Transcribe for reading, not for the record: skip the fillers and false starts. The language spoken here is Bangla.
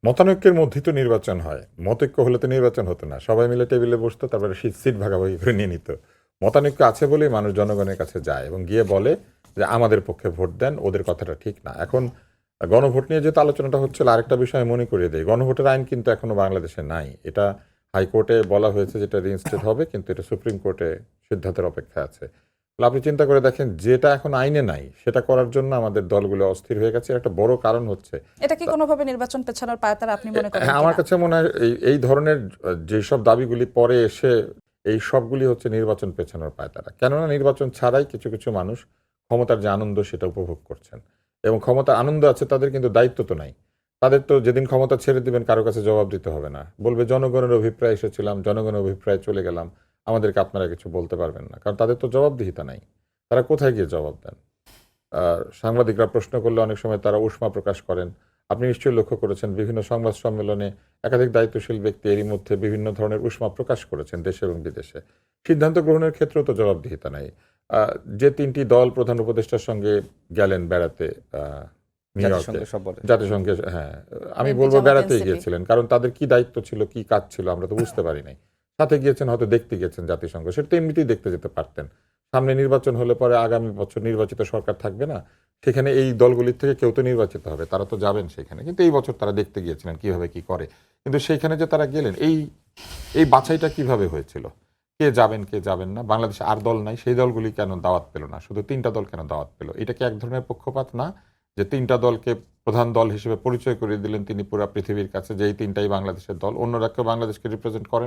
মতানৈক্যের মধ্যেই তো নির্বাচন হয়। মতৈক্য হলে তো নির্বাচন হতো না। সবাই মিলে টেবিলে বসতো, তারপরে সিট ভাগাভাগি করে নিয়ে নিত। মতানৈক্য আছে বলেই মানুষ জনগণের কাছে যায় এবং গিয়ে বলে যে আমাদের পক্ষে ভোট দেন, ওদের কথাটা ঠিক না। এখন গণভোট নিয়ে যেহেতু আলোচনাটা হচ্ছিল, আরেকটা বিষয় মনে করিয়ে দেই। গণভোটের আইন কিন্তু এখনো বাংলাদেশে নাই। এটা হাইকোর্টে বলা হয়েছে যেটা রিইনস্টেট হবে, কিন্তু এটা সুপ্রিম কোর্টে সিদ্ধান্তের অপেক্ষায় আছে। তাহলে আপনি চিন্তা করে দেখেন, যেটা এখন আইনে নাই সেটা করার জন্য আমাদের দলগুলো অস্থির হয়ে গেছে। একটা বড় কারণ হচ্ছে এটা কি কোনোভাবে নির্বাচন পেছানোর পায়তারা আপনি মনে করেন হ্যাঁ, আমার কিনা? কাছে মনে হয় এই ধরনের যেসব দাবিগুলি পরে এসে এই সবগুলি হচ্ছে নির্বাচন পেছানোর পায়তারা। কেননা নির্বাচন ছাড়াই কিছু কিছু মানুষ ক্ষমতার যে আনন্দ সেটা উপভোগ করছেন এবং ক্ষমতার আনন্দ আছে, তাদের কিন্তু দায়িত্ব তো নাই। তাদের তো যেদিন ক্ষমতা ছেড়ে দিবেন কারো কাছে জবাব দিতে হবে না। বলবে জনগণের অভিপ্রায় এসেছিলাম, জনগণের অভিপ্রায়ে চলে গেলাম, আমাদেরকে আপনারা কিছু বলতে পারবেন না, কারণ তাদের তো জবাবদিহিতা নাই। তারা কোথায় গিয়ে জবাব দেন? সাংবাদিকরা প্রশ্ন করলে অনেক সময় তারা উষ্মা প্রকাশ করেন। আপনি নিশ্চয়ই লক্ষ্য করেছেন বিভিন্ন সংবাদ সম্মেলনে একাধিক দায়িত্বশীল ব্যক্তি এরই মধ্যে বিভিন্ন ধরনের উষ্মা প্রকাশ করেছেন দেশে এবং বিদেশে। সিদ্ধান্ত গ্রহণের ক্ষেত্রেও তো জবাবদিহিতা নাই। আ যে ৩ টি দল প্রধান উপদেষ্টার সঙ্গে গেলেন বেড়াতে নিউ ইয়র্কে, জাতিসংঘ সব বলে। জাতিসংঘে, হ্যাঁ, আমি বিএনপি, বলব জামাত, বেড়াতেই এনসিপি। গিয়েছিলেন। কারণ তাদের কি দায়িত্ব ছিল, কি কাজ ছিল আমরা তো বুঝতে পারি নাই। সাথে গিয়েছেন হয়তো দেখতে গিয়েছেন জাতিসংঘ। সেটা তো এমনিতেই দেখতে যেতে পারতেন। সামনে নির্বাচন হলে পরে আগামী বছর নির্বাচিত সরকার থাকবে না। সেখানে এই দলগুলির থেকে কেউ তো নির্বাচিত হবে। তারা তো যাবেন সেখানে। কিন্তু এই বছর তারা দেখতে গিয়েছিলেন কিভাবে কি করে। কিন্তু সেখানে যে তারা গেলেন, এই বাছাইটা কিভাবে হয়েছিল? কে যাবেন, কে যাবেন না? বাংলাদেশে আর দল নাই। সেই দলগুলি কেন দাওয়াত পেল না? শুধু ৩ টা দল কেন দাওয়াত পেল? এটা কি এক ধরনের পক্ষপাত না? যে ৩ টা দলকে প্রধান দল হিসেবে পরিচয় করিয়ে দিলেন তিনি পুরা পৃথিবীর কাছে যে এই ৩ টাই বাংলাদেশের দল। অন্যরা কেউ বাংলাদেশকে রিপ্রেজেন্ট করে না?